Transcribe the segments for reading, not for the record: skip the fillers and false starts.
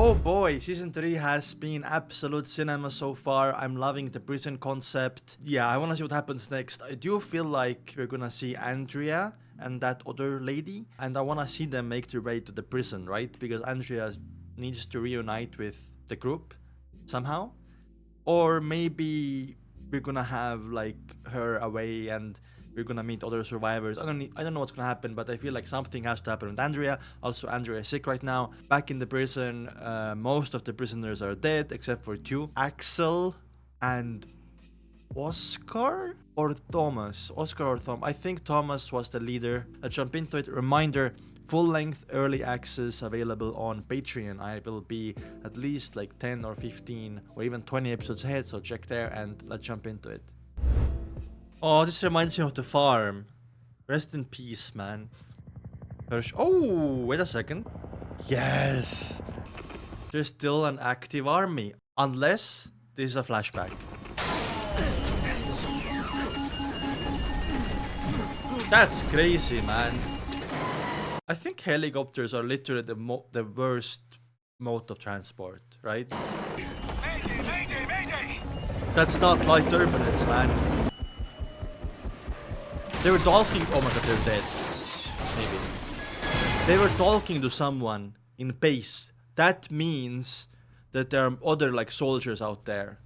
Oh boy, season 3 has been absolute cinema so far. I'm loving the prison concept. Yeah, I wanna see what happens next. I do feel like we're gonna see Andrea and that other lady, and I wanna see them make their way to the prison, right? Because Andrea needs to reunite with the group somehow. Or maybe we're gonna have like her away and we're gonna meet other survivors. I don't know what's gonna happen, but I feel like something has to happen with Andrea. Also, Andrea is sick right now. Back in the prison, most of the prisoners are dead except for 2. Axel and Oscar or Thomas? Oscar or Thomas? I think Thomas was the leader. Let's jump into it. Reminder, full-length early access available on Patreon. I will be at least like 10 or 15 or even 20 episodes ahead, so check there and let's jump into it. Oh, this reminds me of the farm. Rest in peace, man. Oh, wait a second. Yes! There's still an active army. Unless this is a flashback. That's crazy, man. I think helicopters are literally the worst mode of transport, right? Mayday, mayday, mayday! That's not light turbulence, man. They were talking. Oh my god, they're dead. Maybe. They were talking to someone in base. That means that there are other like soldiers out there.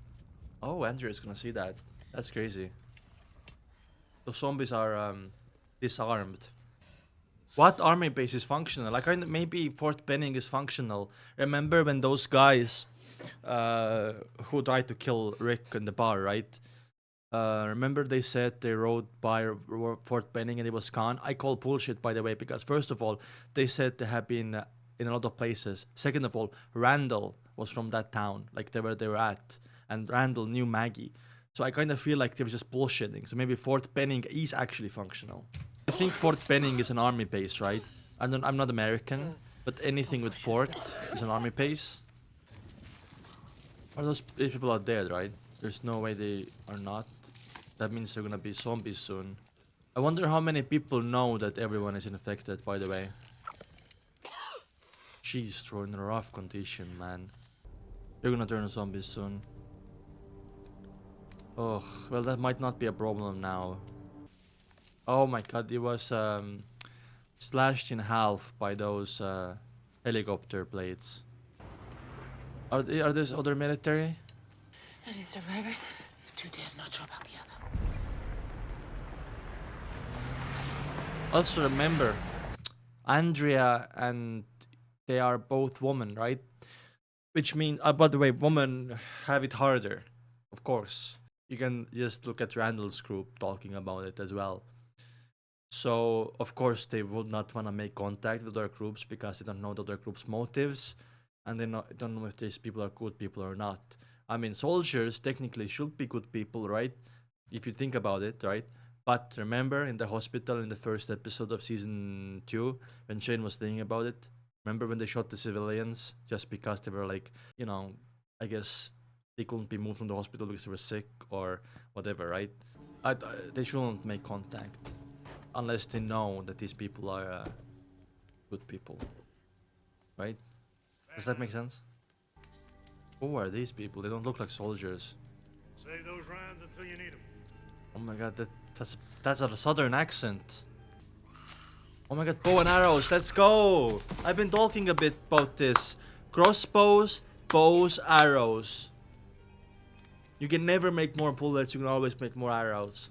Oh, Andrew's gonna see that. That's crazy. The zombies are disarmed. What army base is functional? Like maybe Fort Benning is functional. Remember when those guys who tried to kill Rick in the bar, right? Remember they said they rode by Fort Benning and it was gone? I call bullshit, by the way, because first of all, they said they have been in a lot of places. Second of all, Randall was from that town, like they were at, and Randall knew Maggie. So I kind of feel like they were just bullshitting. So maybe Fort Benning is actually functional. I think Fort Benning is an army base, right? I'm not American, but anything with fort is an army base. Are those people are dead, right? There's no way they are not. That means they're gonna be zombies soon. I wonder how many people know that everyone is infected, by the way. Jeez, they're in a rough condition, man. They're gonna turn zombies soon. Oh, well, that might not be a problem now. Oh my god, it was slashed in half by those helicopter blades. Are these other military? Any survivors? 2 dead, not sure about the other. Also remember, Andrea and they are both women, right? Which means, by the way, women have it harder, of course. You can just look at Randall's group talking about it as well. So, of course, they would not want to make contact with other groups because they don't know the other group's motives. And they don't know if these people are good people or not. I mean, soldiers technically should be good people, right? If you think about it, right? But remember in the hospital in the first episode of season 2, when Shane was thinking about it, remember when they shot the civilians just because they were like, you know, I guess they couldn't be moved from the hospital because they were sick or whatever, right? They shouldn't make contact unless they know that these people are good people, right? Does that make sense? Who are these people? They don't look like soldiers. Save those rounds until you need them. Oh my god, that's a southern accent. Oh my god, bow and arrows, let's go! I've been talking a bit about this. Crossbows, bows, arrows. You can never make more bullets, you can always make more arrows.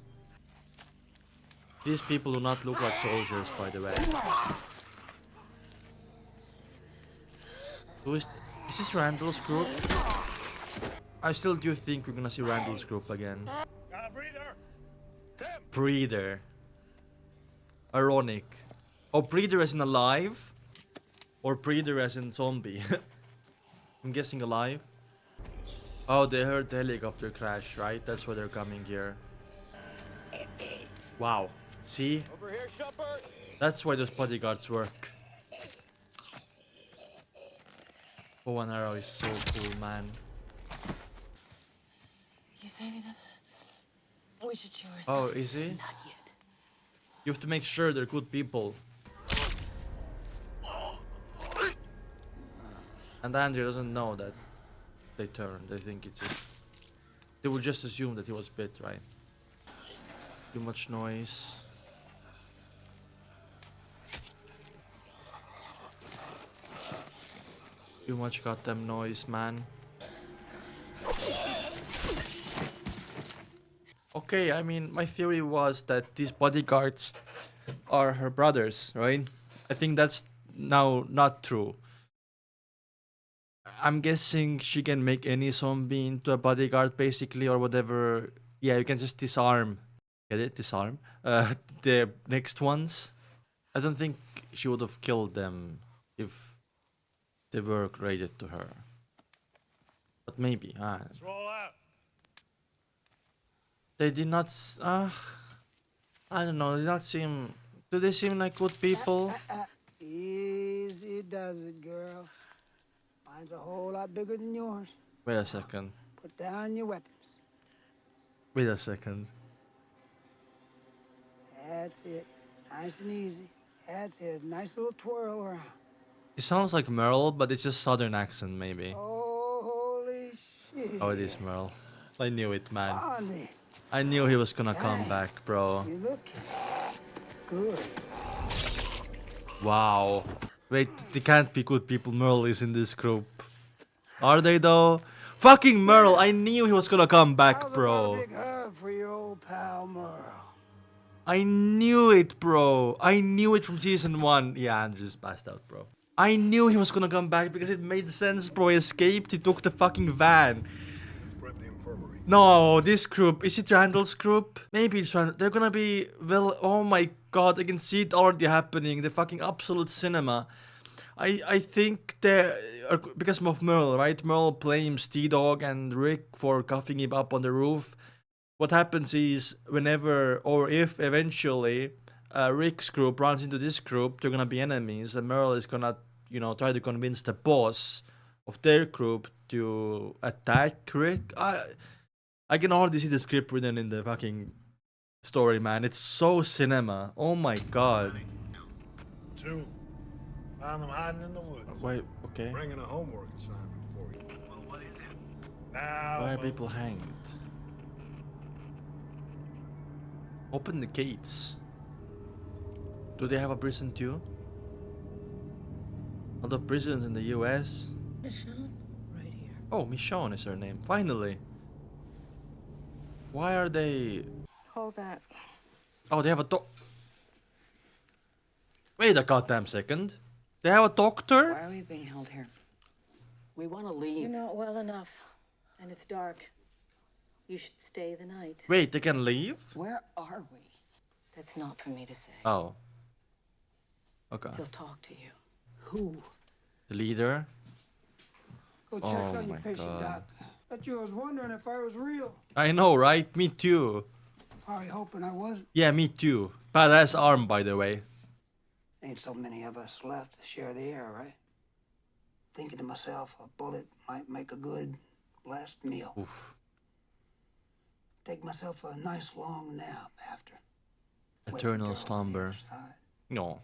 These people do not look like soldiers, by the way. Who is this Randall's group? I still do think we're gonna see Randall's group again. Got a breather? Tim! Breather. Ironic. Oh, breather as in alive? Or breather as in zombie? I'm guessing alive. Oh, they heard the helicopter crash, right? That's why they're coming here. Wow. See? Over here, Shepard! That's why those bodyguards work. Bow and arrow is so cool, man. You saving them? We should show ourselves. Oh, is he? Not yet. You have to make sure they're good people. And Andrea doesn't know that they turned. They think it's just... They would just assume that he was bit, right? Too much noise. Too much goddamn noise, man. Okay, I mean, my theory was that these bodyguards are her brothers, right? I think that's now not true. I'm guessing she can make any zombie into a bodyguard, basically, or whatever. Yeah, you can just disarm. Get it? Disarm. The next ones. I don't think she would have killed them if they were graded to her. But maybe. Let's roll out. They did not. I don't know. They did not seem. Do they seem like good people? Easy does it, girl. Mine's a whole lot bigger than yours. Wait a second. Put down your weapons. Wait a second. That's it. Nice and easy. That's it. Nice little twirl around. It sounds like Merle, but it's just southern accent, maybe. Oh, holy shit. Oh, it is Merle. I knew it, man. Bonnie, I knew he was gonna come back, bro. you looking good. Wow. Wait, they can't be good people. Merle is in this group. Are they though? Fucking Merle! I knew he was gonna come back, How's about a bro. big hug for your old pal Merle? I knew it, bro. I knew it from season 1. Yeah, Andrew's passed out, bro. I knew he was gonna come back because it made sense, bro. He escaped, he took the fucking van. Prep the infirmary. No, this group. Is it Randall's group? Maybe it's Randall. They're gonna be, well, oh my god, I can see it already happening. The fucking absolute cinema. I think they are, because of Merle, right? Merle blames T-Dog and Rick for cuffing him up on the roof. What happens is, whenever, or if eventually, Rick's group runs into this group, they're gonna be enemies, and Merle is gonna, you know, try to convince the boss of their group to attack Rick. I can already see the script written in the fucking story, man. It's so cinema. Oh my god. 2. Found them hiding in the woods. Wait, okay. Bringing a homework assignment for you. Well, what is it? Now. Why are people hanged? Open the gates. Do they have a prison too? A lot of prisons in the US. Michonne, right here. Oh, Michonne is her name. Finally. Why are they... Hold that. Oh, they have a Wait a goddamn second. They have a doctor? Why are we being held here? We want to leave. You know it well enough, and it's dark. You should stay the night. Wait, they can leave? Where are we? That's not for me to say. Oh. Okay. He'll talk to you. Who? The leader? Go check Oh on your my patient, God. Doc. Bet you was wondering if I was real. I know, right? Me too. Probably hoping I wasn't. Yeah, me too. Badass arm, by the way. Ain't so many of us left to share the air, right? Thinking to myself, a bullet might make a good last meal. Oof. Take myself a nice long nap after. Wait for Eternal Daryl on the slumber. other side. No.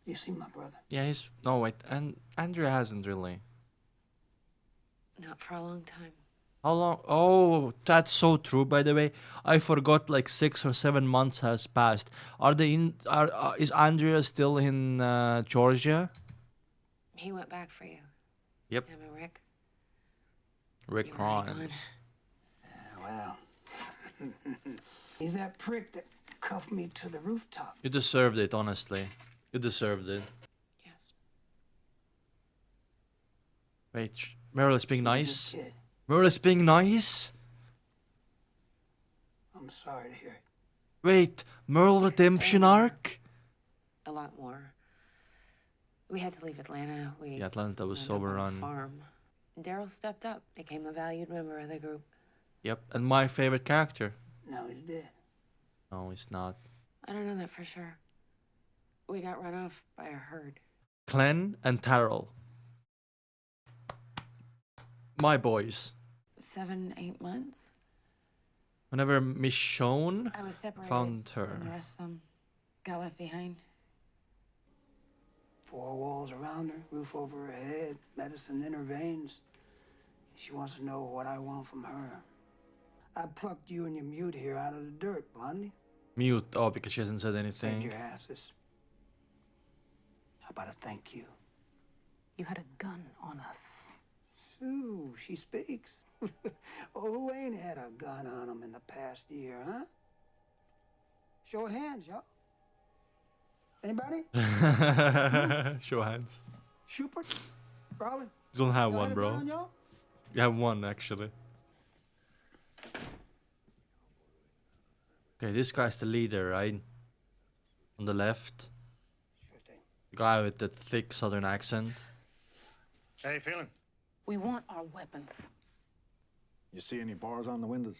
You see my brother? Yeah, he's... No, wait. And Andrew hasn't really. Not for a long time. How long? Oh, that's so true, by the way. I forgot like 6 or 7 months has passed. Are they in... is Andrea still in Georgia? He went back for you. Yep. Him and Rick. Rick You already Grimes. Well, he's that prick that cuffed me to the rooftop. You deserved it, honestly. You deserved it. Yes. Wait, Meryl is being Good nice? kid. Meryl is being nice? I'm sorry to hear it. Wait, Meryl redemption arc? A lot more. We had to leave Atlanta. We Yeah, Atlanta was wound up on a overrun. farm. Daryl stepped up, became a valued member of the group. Yep, and my favorite character. No, he's dead. No, he's not. I don't know that for sure. We got run off by a herd. Glenn and Terrell. My boys. 7, 8 months. Whenever Michonne I was separated found from her. the rest of them. Got left behind. 4 walls around her, roof over her head, medicine in her veins. She wants to know what I want from her. I plucked you and your mute here out of the dirt, Blondie. Mute. Oh, because she hasn't said Saved anything. your asses. How about a thank you? You had a gun on us. Sue, she speaks. Oh, who ain't had a gun on them in the past year, huh? Show of hands, y'all. Anybody? Show hands. Schubert? Raleigh? You don't have Y'all one, had a bro. gun, y'all? You have one, actually. Okay, this guy's the leader, right? On the left. Sure thing. The guy with the thick southern accent. How you feeling? We want our weapons. You see any bars on the windows?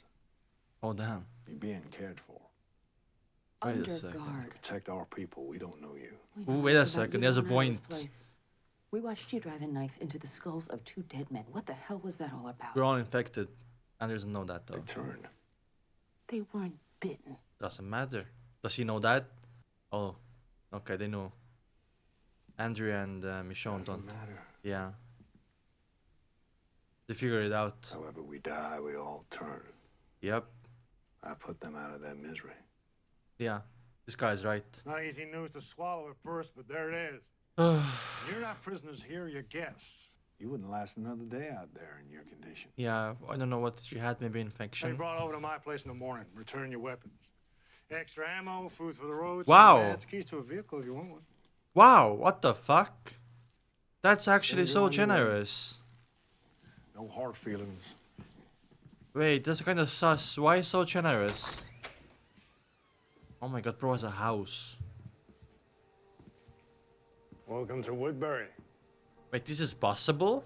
Oh, damn. You're being cared for. Wait a Under second. guard. Protect our people. We don't know you. We Ooh, know wait a about second, you there's a going out of this point. place. We watched you drive a knife into the skulls of 2 dead men. What the hell was that all about? We're all infected. And doesn't know that, They though. turned. They weren't bitten. Doesn't matter. Does he know that? Oh, okay, they know. Andrea and Michonne don't. Doesn't matter. Yeah. They figure it out. However we die, we all turn. Yep. I put them out of their misery. Yeah. This guy's right. Not easy news to swallow at first, but there it is. You're not prisoners here, you're guests. You wouldn't last another day out there in your condition. Yeah, I don't know what she had, maybe Hey, infection. brought over to my place in the morning. Return your weapons. Extra ammo, food for the road. Wow. some meds, keys to a vehicle if you want one. Wow, what the fuck? That's actually Send you so on your way. generous. No hard feelings. Wait, that's kind of sus. Why so generous? Oh my god, bro has a house. Welcome to Woodbury. Wait, this is possible?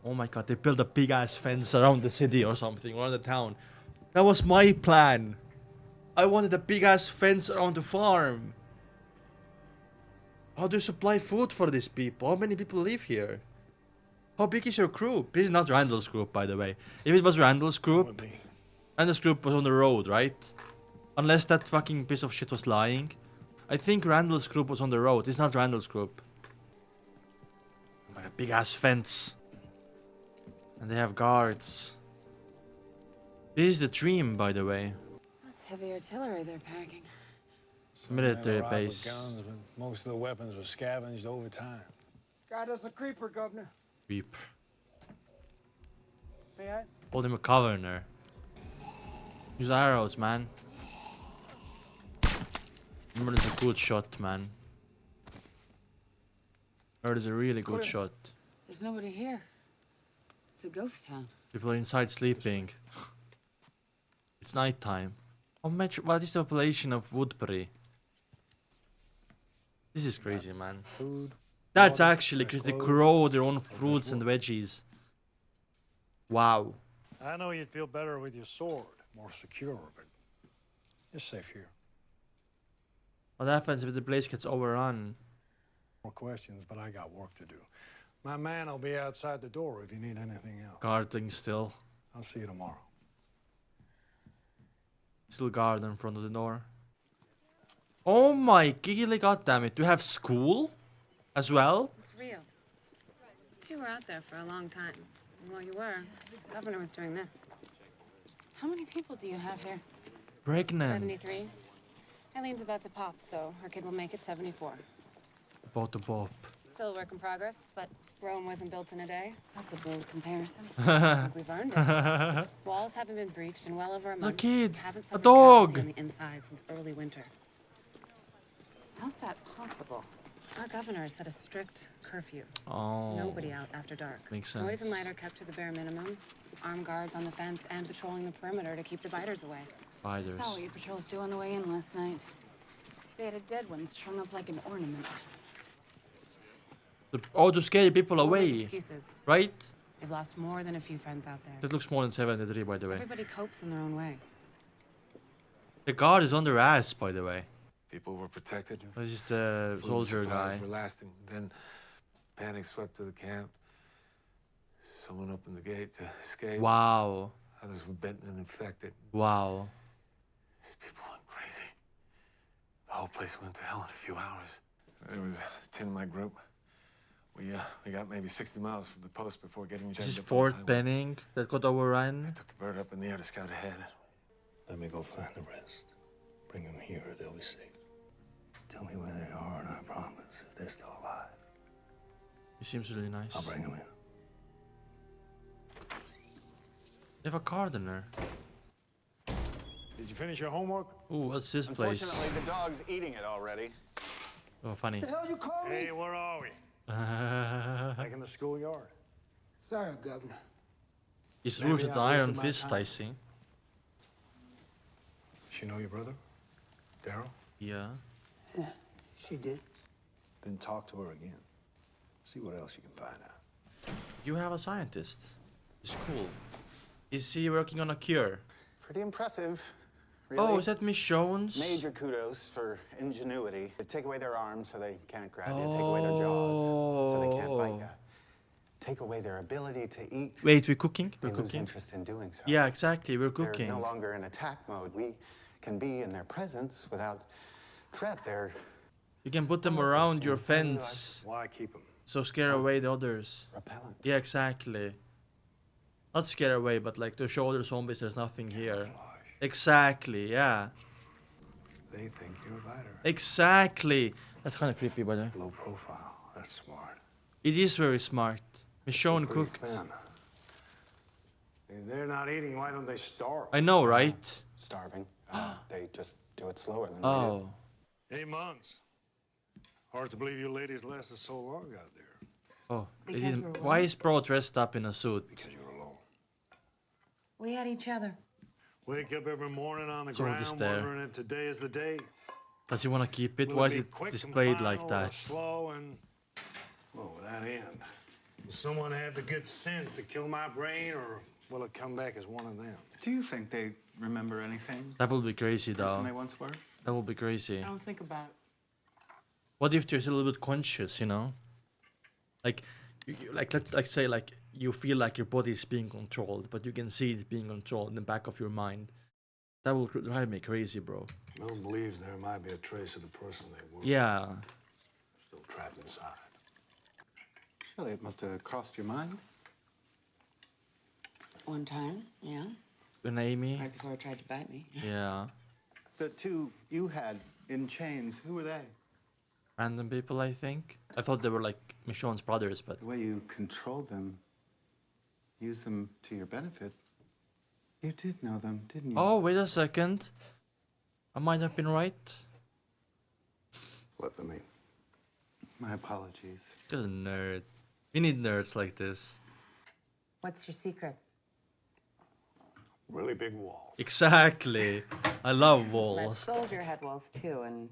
Oh my god, they built a big ass fence around the city or something, around the town. That was my plan. I wanted a big ass fence around the farm. How do you supply food for these people? How many people live here? How big is your group? This is not Randall's group, by the way. If it was Randall's group, Randall's group was on the road, right? Unless that fucking piece of shit was lying. I think Randall's group was on the road. It's not Randall's group. Oh my god, big ass fence. And they have guards. This is the dream, by the way. That's heavy artillery they're packing. Military Men arrived with base. guns, but most of the weapons were scavenged over time. Got us a creeper, Governor. Reap. May I? Hold him a governor. Use arrows, man. Remember, it's a good shot, man. Or is a really good shot. There's nobody here. It's a ghost town. People are inside sleeping. It's nighttime. How much? What is the population of Woodbury? This is crazy, man. Food. That's water, actually fresh because they clothes. grow their own fruits and veggies. Wow. I know you'd feel better with your sword. More secure, but you're safe here. What happens if the place gets overrun? More questions, but I got work to do. My man will be outside the door if you need anything else. Guarding still. I'll see you tomorrow. Still guard in front of the door. Oh my giggly goddammit. Do you have school as well? It's real. You were out there for a long time. And while you were, the governor was doing this. How many people do you have here? Pregnant. 73. Eileen's about to pop, so her kid will make it 74. About the Bob. Still a work in progress, but Rome wasn't built in a day. That's a bold comparison. We've earned it. A Walls haven't been breached in well over a month. kid. Haven't A suffered dog. casualty on the inside since early winter. How's that possible? Our governor set a strict curfew. Oh. Nobody out after dark. Makes Noise and sense. light are kept to the bare minimum. Armed guards on the fence and patrolling the perimeter to keep the biters away. Spiders. Saw what your patrols do on the way in last night. They had a dead one strung up like an ornament. Oh, to scare people No big away. excuses. Right? They've lost more than a few friends out there. That looks more than 73, by the way. Everybody copes in their own way. The guard is on their ass, by the way. People were protected. This is the Food soldier supplies guy. were lasting. Then panic swept to the camp. Someone opened the gate to escape. Wow. Others were bitten and infected. Wow. These people went crazy. The whole place went to hell in a few hours. There was 10 in my group. We got maybe 60 miles from the post before getting This jammed is up on the Fort highway. Benning that got overrun. Took the bird up in the air to scout ahead. Let me go find the rest. Bring them here, they'll be safe. Tell me where they are, and I promise, if they're still alive, He seems really nice. I'll bring them in. They have a gardener. Did you finish your homework? Ooh, what's this place? Unfortunately, the dog's eating it already. Oh, funny. The hell you call me? Hey, where are we? Back in the schoolyard. Sorry, Governor. He's Maybe rooted I'll iron use my fist, I time. see. She know your brother? Daryl? Yeah. Yeah, she did. Then talk to her again. See what else you can find out. You have a scientist. It's cool. Is he working on a cure? Pretty impressive, really. Oh, is that Michonne's? Major kudos for ingenuity. To take away their arms so they can't grab you. Take away their jaws so they can't bite you. Take away their ability to eat. Wait, we're cooking? They We're lose cooking? interest in doing so. Yeah, exactly, we're They're cooking. no longer in attack mode. We can be in their presence without threat. They're You can put them around your fence, Why keep them? so scare away the others. repellent. Yeah, exactly. Not scare away, but like to show other zombies there's nothing here. Exactly, yeah. They think you're a biter. Exactly. That's kind of creepy, by the way. Low profile. That's smart. It is very smart. Michonne Pretty cooked. thin. If they're not eating, why don't they starve? I know, right? Starving. They just do it slower than we do. Oh. 8 months. Hard to believe you ladies lasted so long out there. Oh. It Because is, we're why women. is Bro dressed up in a suit? Because you're alone. We had each other. Wake up every morning on the Someone ground just there. wondering if today is the day. Does he want to keep it? Will Why be is it quick and displayed like final or that? Slow and Well, with that end, will someone have the good sense to kill my brain, or will it come back as one of them? Do you think they remember anything? That would be crazy, Person though. they once were? That would be crazy. Don't think about it. What if they're still a little bit conscious, you know? Like, like let's say like you feel like your body is being controlled, but you can see it being controlled in the back of your mind. That will drive me crazy, bro. Bill believes there might be a trace of the person they were. Yeah. Still trapped inside. Surely it must have crossed your mind. One time, yeah. When Amy. Right before it tried to bite me. Yeah. The two you had in chains, who were they? Random people, I think. I thought they were like Michonne's brothers, but The way you controlled them, used them to your benefit. You did know them, didn't you? oh, wait a second. I might have been right. Let them in. My apologies. Just a nerd. We need nerds like this. What's your secret? Really big walls. Exactly. I love My walls. soldier had walls too, and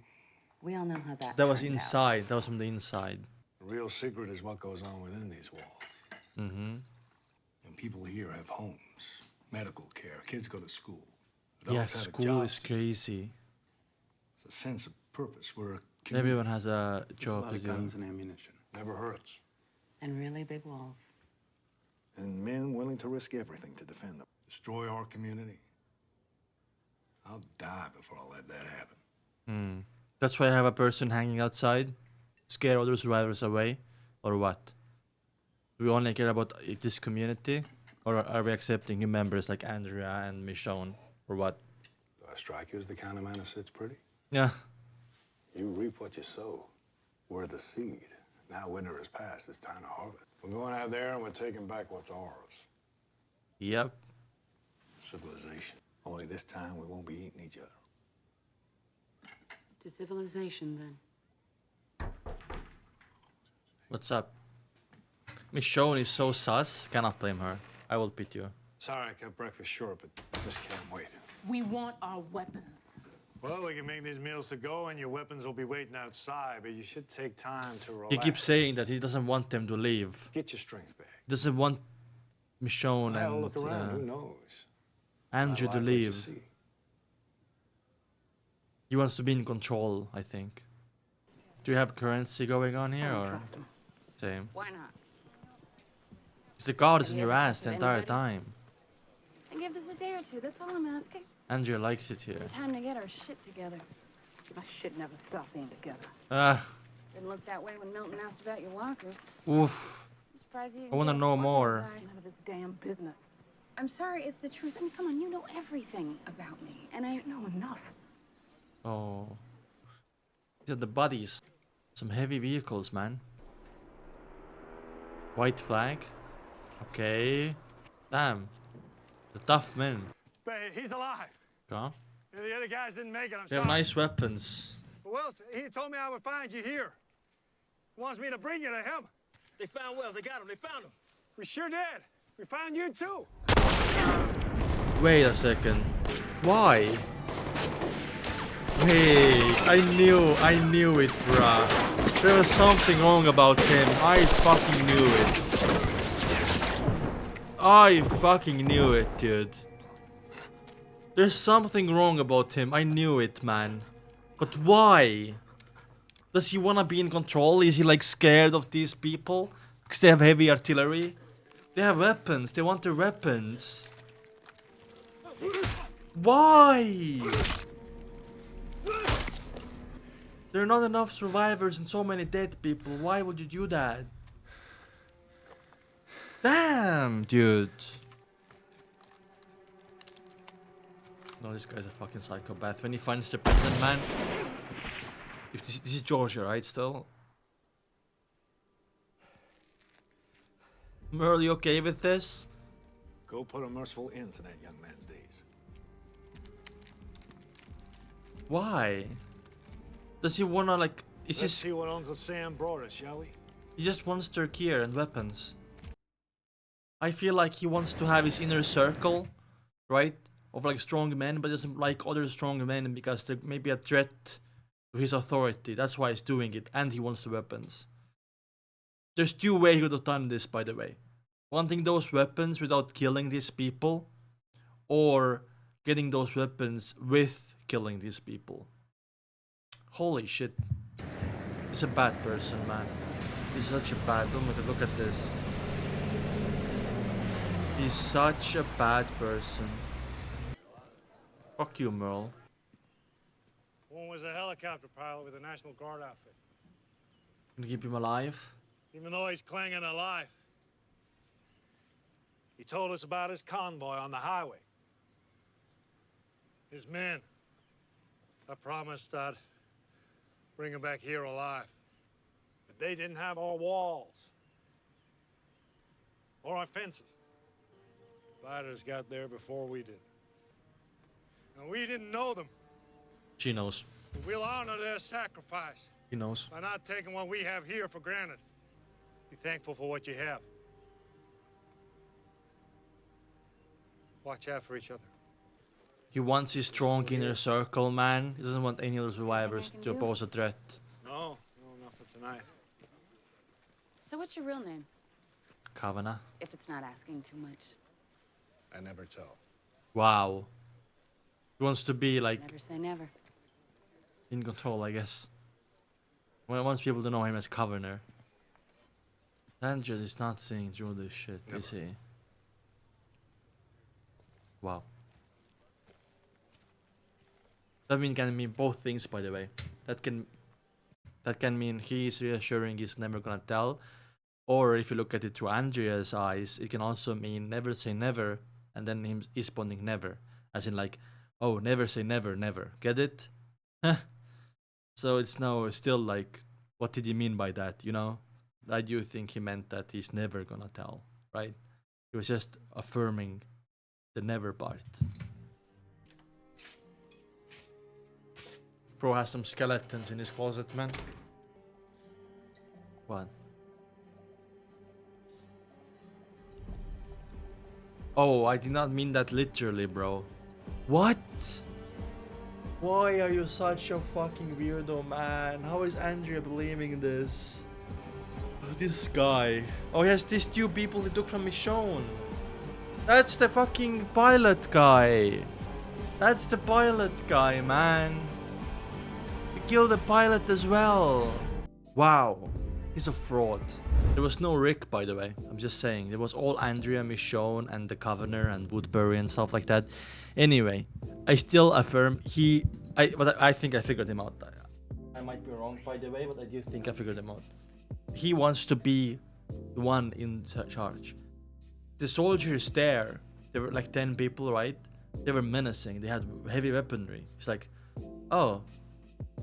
we all know how that That was turned out. inside. That was from the inside. The real secret is what goes on within these walls. Mm-hmm. And people here have homes, medical care, kids go to school. Yeah, Adults have a school job. is crazy. It's a sense of purpose. We're a community. Everyone has a A job lot to of do. guns and ammunition. Never hurts. And really big walls. And men willing to risk everything to defend them. Destroy our community. I'll die before I let that happen. Hmm. That's why I have a person hanging outside, scare other survivors away, or what? Do we only care about this community, or are we accepting new members like Andrea and Michonne, or what? Do I strike you as the kind of man who sits pretty? Yeah. You reap what you sow. We're the seed. Now winter has passed. It's time to harvest. We're going out there and we're taking back what's ours. Yep. Civilization. Only this time we won't be eating each other. To civilization, then. What's up? Michonne is so sus. Cannot blame her. I will pit you. Sorry, I kept breakfast short, but Just can't wait. We want our weapons. well, we can make these meals to go, and your weapons will be waiting outside. But you should take time to relax. He keeps saying that he doesn't want them to leave. Get your strength back. Doesn't want Michonne Have a and look around. Who knows? Andrew I to like what you leave. see. He wants to be in control, I think. Do you have currency going on here, I don't or trust him. same? Why not? Because the guard is Have in you your ever ass the trusted entire anybody? time. And give this a day or two, that's all I'm asking. Andrea likes it here. Time to get our shit together. My shit never stopped being together. Ah, Didn't look that way when Milton asked about your walkers. Oof. I'm surprised he I even want to gave know fortune more. his eye. None of his damn business. I'm sorry, it's the truth. I mean, come on, you know everything about me. And You know enough. Oh. These are the bodies. Some heavy vehicles, man. White flag. Okay. Damn. The tough men. But he's alive. Okay. The other guys didn't make it. I'm They sorry. have nice weapons. Wells, he told me I would find you here. He wants me to bring you to him. They found Wells. They got him. They found him. We sure did. We found you too. Wait a second. Why? Wait, I knew it, bruh. There was something wrong about him. I fucking knew it. I fucking knew it, dude. There's something wrong about him. I knew it, man. But why? Does he wanna be in control? Is he like scared of these people? Because they have heavy artillery? They have weapons. They want their weapons. Why? There are not enough survivors and so many dead people. Why would you do that? Damn, dude. No, this guy's a fucking psychopath. When he finds the president, man. If this is Georgia, right? Still. Merle, you okay with this? Go put a merciful end to that young man's days. Why? Does he wanna like? Is Let's this? see what Uncle Sam brought us, shall we? He just wants their gear and weapons. I feel like he wants to have his inner circle, right? Of like strong men, but doesn't like other strong men because they're maybe a threat to his authority. That's why he's doing it, and he wants the weapons. There's two ways he could have done this, by the way. Wanting those weapons without killing these people, or getting those weapons with killing these people. Holy shit. He's a bad person, man. He's such a bad... Oh my god, look at this. He's such a bad person. Fuck you, Merle. One was a helicopter pilot with a National Guard outfit. Gonna keep him alive? Even though he's clinging alive. He told us about his convoy on the highway. His men. I promised I'd bring him back here alive. But they didn't have our walls. Or our fences. Fighters got there before we did. And we didn't know them. She knows. But we'll honor their sacrifice. He knows. By not taking what we have here for granted. Be thankful for what you have. Watch out for each other. He wants his strong inner circle, man. He doesn't want any other survivors to pose a threat. No, not for tonight. So what's your real name? Kavanagh. If it's not asking too much. I never tell. Wow. He wants to be like Never say never. in control, I guess. Well, he wants people to know him as Governor. Andrew is not seeing through this shit, is he? Wow. That can mean both things, by the way. That can mean he's reassuring he's never gonna tell. Or if you look at it through Andrea's eyes, it can also mean never say never, and then him responding never. As in like, oh, never say never, never. Get it? So it's now still like, what did he mean by that, you know? I do think he meant that he's never gonna tell, right? He was just affirming the never part. Bro has some skeletons in his closet, man. What? Oh, I did not mean that literally, bro. What? Why are you such a fucking weirdo, man? How is Andrea believing this? This guy. Oh, he has these two people he took from Michonne. That's the fucking pilot guy. That's the pilot guy, man. He killed the pilot as well. Wow. He's a fraud. There was no Rick, by the way. I'm just saying. It was all Andrea, Michonne, and the Governor, and Woodbury, and stuff like that. Anyway, I still affirm but I think I figured him out. I might be wrong, by the way, but I do think I figured them out. He wants to be the one in charge. The soldiers there, there were like 10 people, right? They were menacing. They had heavy weaponry. He's like, oh,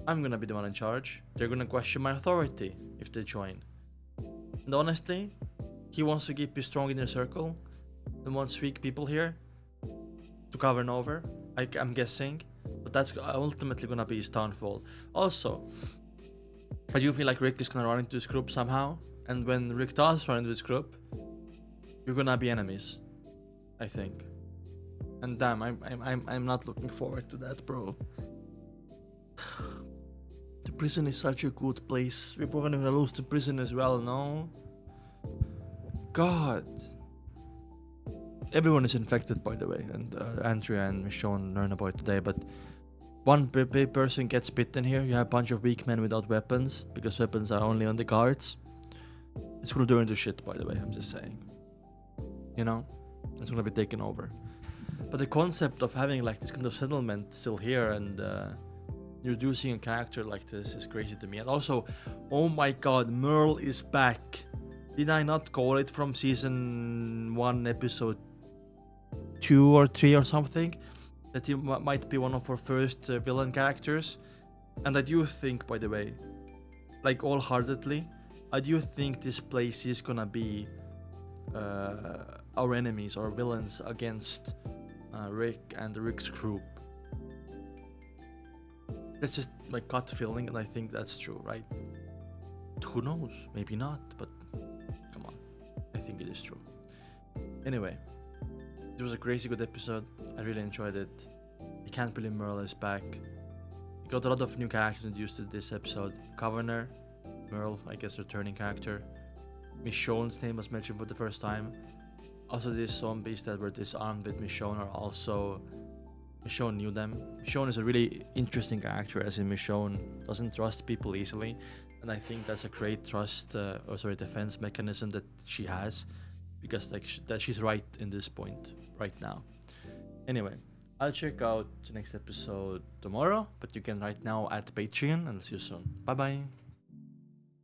I'm gonna be the one in charge. They're gonna question my authority if they join. And honestly, he wants to keep his strong inner circle and wants weak people here to govern over, I'm guessing. But that's ultimately gonna be his downfall. Also, I do feel like Rick is gonna run into this group somehow. And when Rick does run into this group, you're gonna be enemies, I think. And damn, I'm not looking forward to that, bro. The prison is such a good place. We're probably gonna lose the prison as well, no? God. Everyone is infected, by the way, and Andrea and Michonne learn about it today, but one big person gets bitten here. You have a bunch of weak men without weapons, because weapons are only on the guards. It's gonna turn into shit, by the way, I'm just saying. You know? It's gonna be taken over. But the concept of having like this kind of settlement still here and introducing a character like this is crazy to me. And also, oh my god, Merle is back. Did I not call it from season 1, episode 2 or 3 or something? That he might be one of our first villain characters. And I do think, by the way, like wholeheartedly, I do think this place is gonna be our enemies or villains against Rick and Rick's group. That's just my gut feeling, and I think that's true, right? Who knows? Maybe not, but come on. I think it is true. Anyway, it was a crazy good episode. I really enjoyed it. I can't believe Merle is back. We got a lot of new characters introduced to this episode. Governor, Merle, I guess returning character. Michonne's name was mentioned for the first time. Also, these zombies that were disarmed with Michonne are also... Michonne knew them. Michonne is a really interesting character, as in Michonne doesn't trust people easily. And I think that's a great defense mechanism that she has. Because like that she's right in this point, right now. Anyway, I'll check out the next episode tomorrow. But you can right now at Patreon, and see you soon. Bye bye.